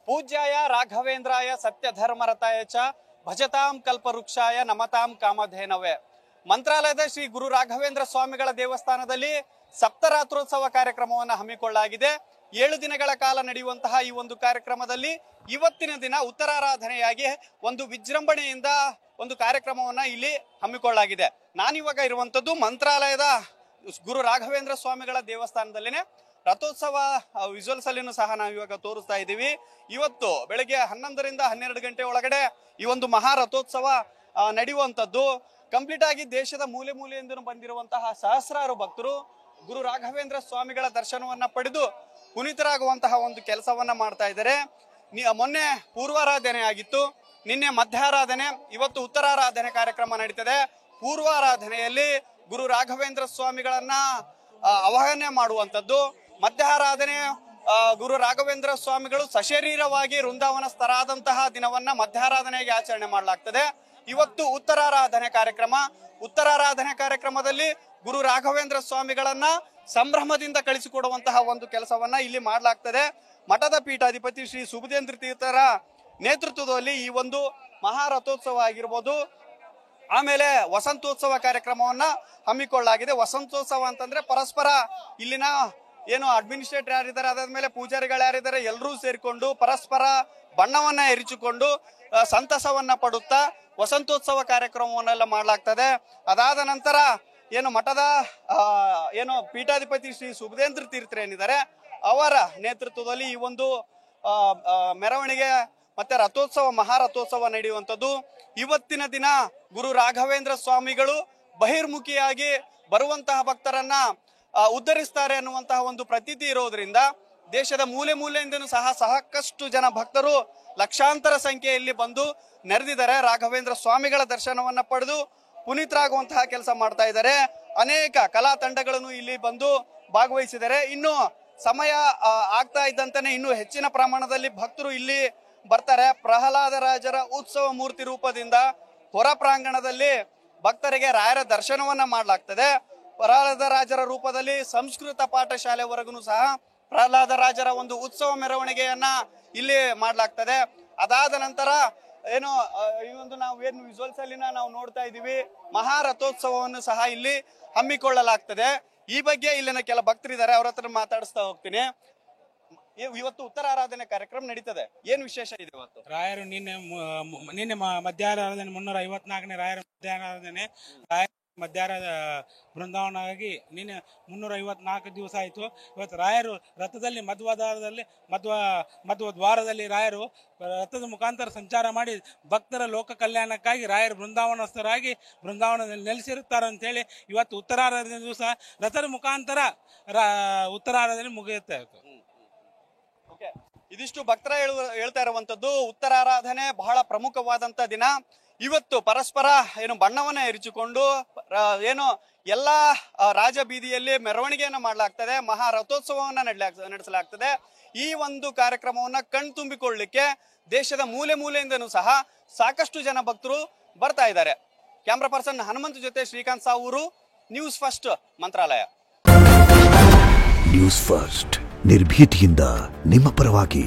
ಪೂಜ್ಯಾಯ ರಾಘವೇಂದ್ರಾಯ ಸತ್ಯಧರ್ಮರತಾಯ ಚ ಭಜತಾಂ ಕಲ್ಪವೃಕ್ಷಾಯ ನಮತಾಂ ಕಾಮಧೇನವೇ. ಮಂತ್ರಾಲಯದ ಶ್ರೀ ಗುರು ರಾಘವೇಂದ್ರ ಸ್ವಾಮಿಗಳ ದೇವಸ್ಥಾನದಲ್ಲಿ ಸಪ್ತರಾತ್ರೋತ್ಸವ ಕಾರ್ಯಕ್ರಮವನ್ನು ಹಮ್ಮಿಕೊಳ್ಳಲಾಗಿದೆ. 7 ದಿನಗಳ ಕಾಲ ನಡೆಯುವಂತಹ ಈ ಒಂದು ಕಾರ್ಯಕ್ರಮದಲ್ಲಿ ಇವತ್ತಿನ ದಿನ ಉತ್ತರಾರಾಧನೆಯಾಗಿ ಒಂದು ವಿಜೃಂಭಣೆಯಿಂದ ಒಂದು ಕಾರ್ಯಕ್ರಮವನ್ನ ಇಲ್ಲಿ ಹಮ್ಮಿಕೊಳ್ಳಲಾಗಿದೆ. ನಾನಿವಾಗ ಇರುವಂತದ್ದು ಮಂತ್ರಾಲಯದ ಗುರು ರಾಘವೇಂದ್ರ ಸ್ವಾಮಿಗಳ ದೇವಸ್ಥಾನದಲ್ಲಿನೇ. ರಥೋತ್ಸವ ವಿಜುವಲ್ಸ್ ಅಲ್ಲಿನೂ ಸಹ ನಾವು ಇವಾಗ ತೋರಿಸ್ತಾ ಇದ್ದೀವಿ. ಇವತ್ತು ಬೆಳಗ್ಗೆ 11 ರಿಂದ 12 ಗಂಟೆ ಒಳಗಡೆ ಈ ಒಂದು ಮಹಾ ರಥೋತ್ಸವ ನಡೆಯುವಂಥದ್ದು. ಕಂಪ್ಲೀಟ್ ಆಗಿ ದೇಶದ ಮೂಲೆ ಮೂಲೆಯಿಂದ ಬಂದಿರುವಂತಹ ಸಹಸ್ರಾರು ಭಕ್ತರು ಗುರು ರಾಘವೇಂದ್ರ ಸ್ವಾಮಿಗಳ ದರ್ಶನವನ್ನ ಪಡೆದು ಪುನೀತರಾಗುವಂತಹ ಒಂದು ಕೆಲಸವನ್ನ ಮಾಡ್ತಾ ಇದ್ದಾರೆ. ಮೊನ್ನೆ ಪೂರ್ವಾರಾಧನೆ ಆಗಿತ್ತು, ನಿನ್ನೆ ಮಧ್ಯಾರಾಧನೆ, ಇವತ್ತು ಉತ್ತರಾರಾಧನೆ ಕಾರ್ಯಕ್ರಮ ನಡೀತದೆ. ಪೂರ್ವಾರಾಧನೆಯಲ್ಲಿ ಗುರು ರಾಘವೇಂದ್ರ ಸ್ವಾಮಿಗಳನ್ನ ಆವಾಹನೆ ಮಾಡುವಂಥದ್ದು. ಮಧ್ಯಾರಾಧನೆ ಗುರು ರಾಘವೇಂದ್ರ ಸ್ವಾಮಿಗಳು ಸಶರೀರವಾಗಿ ವೃಂದಾವನಸ್ಥರಾದಂತಹ ದಿನವನ್ನ ಮಧ್ಯಾರಾಧನೆಗೆ ಆಚರಣೆ ಮಾಡಲಾಗ್ತದೆ. ಇವತ್ತು ಉತ್ತರಾರಾಧನೆ ಕಾರ್ಯಕ್ರಮ. ಉತ್ತರಾರಾಧನೆ ಕಾರ್ಯಕ್ರಮದಲ್ಲಿ ಗುರು ರಾಘವೇಂದ್ರ ಸ್ವಾಮಿಗಳನ್ನ ಸಂಭ್ರಮದಿಂದ ಕಳಿಸಿಕೊಡುವಂತಹ ಒಂದು ಕೆಲಸವನ್ನ ಇಲ್ಲಿ ಮಾಡಲಾಗ್ತದೆ. ಮಠದ ಪೀಠಾಧಿಪತಿ ಶ್ರೀ ಸುಬುಧೇಂದ್ರ ತೀರ್ಥರ ನೇತೃತ್ವದಲ್ಲಿ ಈ ಒಂದು ಮಹಾರಥೋತ್ಸವ ಆಗಿರ್ಬೋದು, ಆಮೇಲೆ ವಸಂತೋತ್ಸವ ಕಾರ್ಯಕ್ರಮವನ್ನ ಹಮ್ಮಿಕೊಳ್ಳಲಾಗಿದೆ. ವಸಂತೋತ್ಸವ ಅಂತಂದ್ರೆ ಪರಸ್ಪರ ಇಲ್ಲಿನ ಏನು ಅಡ್ಮಿನಿಸ್ಟ್ರೇಟರ್ ಯಾರಿದ್ದಾರೆ, ಅದಾದ್ಮೇಲೆ ಪೂಜಾರಿಗಳು ಯಾರಿದ್ದಾರೆ, ಎಲ್ಲರೂ ಸೇರಿಕೊಂಡು ಪರಸ್ಪರ ಬಣ್ಣವನ್ನ ಎರಚಿಕೊಂಡು ಸಂತಸವನ್ನ ಪಡುತ್ತಾ ವಸಂತೋತ್ಸವ ಕಾರ್ಯಕ್ರಮವನ್ನೆಲ್ಲ ಮಾಡಲಾಗ್ತದೆ. ಅದಾದ ನಂತರ ಏನು ಮಠದ ಏನು ಪೀಠಾಧಿಪತಿ ಶ್ರೀ ಸುಬುಧೇಂದ್ರ ತೀರ್ಥರು ಏನಿದ್ದಾರೆ ಅವರ ನೇತೃತ್ವದಲ್ಲಿ ಈ ಒಂದು ಮೆರವಣಿಗೆ ಮತ್ತೆ ರಥೋತ್ಸವ ಮಹಾರಥೋತ್ಸವ ನಡೆಯುವಂಥದ್ದು. ಇವತ್ತಿನ ದಿನ ಗುರು ರಾಘವೇಂದ್ರ ಸ್ವಾಮಿಗಳು ಬಹಿರ್ಮುಖಿಯಾಗಿ ಬರುವಂತಹ ಭಕ್ತರನ್ನ ಉದ್ಧರಿಸ್ತಾರೆ ಅನ್ನುವಂತಹ ಒಂದು ಪ್ರತೀತಿ ಇರೋದ್ರಿಂದ ದೇಶದ ಮೂಲೆ ಮೂಲೆಯಿಂದನೂ ಸಹ ಸಾಕಷ್ಟು ಜನ ಭಕ್ತರು ಲಕ್ಷಾಂತರ ಸಂಖ್ಯೆಯಲ್ಲಿ ಬಂದು ನೆರೆದಿದ್ದಾರೆ. ರಾಘವೇಂದ್ರ ಸ್ವಾಮಿಗಳ ದರ್ಶನವನ್ನ ಪಡೆದು ಪುನೀತರಾಗುವಂತಹ ಕೆಲಸ ಮಾಡ್ತಾ ಇದ್ದಾರೆ. ಅನೇಕ ಕಲಾ ತಂಡಗಳನ್ನು ಇಲ್ಲಿ ಬಂದು ಭಾಗವಹಿಸಿದ್ದಾರೆ. ಇನ್ನು ಸಮಯ ಆಗ್ತಾ ಇದ್ದಂತಾನೆ ಇನ್ನು ಹೆಚ್ಚಿನ ಪ್ರಮಾಣದಲ್ಲಿ ಭಕ್ತರು ಇಲ್ಲಿ ಬರ್ತಾರೆ. ಪ್ರಹ್ಲಾದರಾಜರ ಉತ್ಸವ ಮೂರ್ತಿ ರೂಪದಿಂದ ಹೊರ ಪ್ರಾಂಗಣದಲ್ಲಿ ಭಕ್ತರಿಗೆ ರಾಯರ ದರ್ಶನವನ್ನ ಮಾಡಲಾಗ್ತದೆ. ಪ್ರಹ್ಲಾದರಾಜರ ರೂಪದಲ್ಲಿ ಸಂಸ್ಕೃತ ಪಾಠಶಾಲೆವರೆಗೂ ಸಹ ಪ್ರಹ್ಲಾದರಾಜರ ಒಂದು ಉತ್ಸವ ಮೆರವಣಿಗೆಯನ್ನ ಇಲ್ಲಿ ಮಾಡಲಾಗ್ತದೆ. ಅದಾದ ನಂತರ ಏನು ಈ ಒಂದು ನಾವು ಏನು ವಿಜುವಲ್ಸ್ ಅಲ್ಲಿ ನಾವು ನೋಡ್ತಾ ಇದ್ದೀವಿ, ಮಹಾರಥೋತ್ಸವವನ್ನು ಸಹ ಇಲ್ಲಿ ಹಮ್ಮಿಕೊಳ್ಳಲಾಗ್ತದೆ. ಈ ಬಗ್ಗೆ ಇಲ್ಲಿನ ಕೆಲ ಭಕ್ತರಿದ್ದಾರೆ, ಅವ್ರ ಹತ್ರ ಮಾತಾಡಿಸ್ತಾ ಹೋಗ್ತೀನಿ. ಇವತ್ತು ಉತ್ತರಾರಾಧನೆ ಕಾರ್ಯಕ್ರಮ ನಡೀತದೆ, ಏನ್ ವಿಶೇಷ ಇದೆ ಇವತ್ತು? ರಾಯರು ನಿನ್ನೆ ಮಧ್ಯಾರಾಧನೆ 354ನೇ ರಾಯರ ಮಧ್ಯಾರಾಧನೆ ಬೃಂದಾವನವಾಗಿ ನಿನ್ನೆ 354 ದಿವಸ ಆಯಿತು. ಇವತ್ತು ರಾಯರು ರಥದಲ್ಲಿ ಮಧ್ವ ದ್ವಾರದಲ್ಲಿ ರಾಯರು ರಥದ ಮುಖಾಂತರ ಸಂಚಾರ ಮಾಡಿ ಭಕ್ತರ ಲೋಕ ಕಲ್ಯಾಣಕ್ಕಾಗಿ ರಾಯರು ಬೃಂದಾವನಸ್ಥರಾಗಿ ಬೃಂದಾವನದಲ್ಲಿ ನೆಲೆಸಿರುತ್ತಾರೆ ಅಂತೇಳಿ ಇವತ್ತು ಉತ್ತರಾರಾಧನೆ ದಿವಸ ರಥದ ಮುಖಾಂತರ ಉತ್ತರಾರಾಧನೆ ಮುಗಿಯುತ್ತೆ. ಇದಿಷ್ಟು ಭಕ್ತರ ಹೇಳ್ತಾ ಇರುವಂತದ್ದು. ಉತ್ತರಾರಾಧನೆ ಬಹಳ ಪ್ರಮುಖವಾದಂತ ದಿನ. ಇವತ್ತು ಪರಸ್ಪರ ಏನು ಬಣ್ಣವನ್ನ ಎರಚಿಕೊಂಡು ಏನು ಎಲ್ಲಾ ರಾಜ ಬೀದಿಯಲ್ಲಿ ಮೆರವಣಿಗೆಯನ್ನ ಮಾಡಲಾಗ್ತದೆ, ಮಹಾರಥೋತ್ಸವವನ್ನ ನಡೆಸಲಾಗ್ತದೆ. ಈ ಒಂದು ಕಾರ್ಯಕ್ರಮವನ್ನ ಕಣ್ತುಂಬಿಕೊಳ್ಳಲಿಕ್ಕೆ ದೇಶದ ಮೂಲೆ ಮೂಲೆಯಿಂದನೂ ಸಹ ಸಾಕಷ್ಟು ಜನ ಭಕ್ತರು ಬರ್ತಾ ಇದ್ದಾರೆ. ಕ್ಯಾಮ್ರಾ ಪರ್ಸನ್ ಹನುಮಂತ್ ಜೊತೆ ಶ್ರೀಕಾಂತ್ ಸಾವೂರು, ನ್ಯೂಸ್ ಫಸ್ಟ್ ಮಂತ್ರಾಲಯ. ನ್ಯೂಸ್ ಫಸ್ಟ್ ನಿರ್ಭೀತಿಯಿಂದ ನಿಮ್ಮ ಪರವಾಗಿ.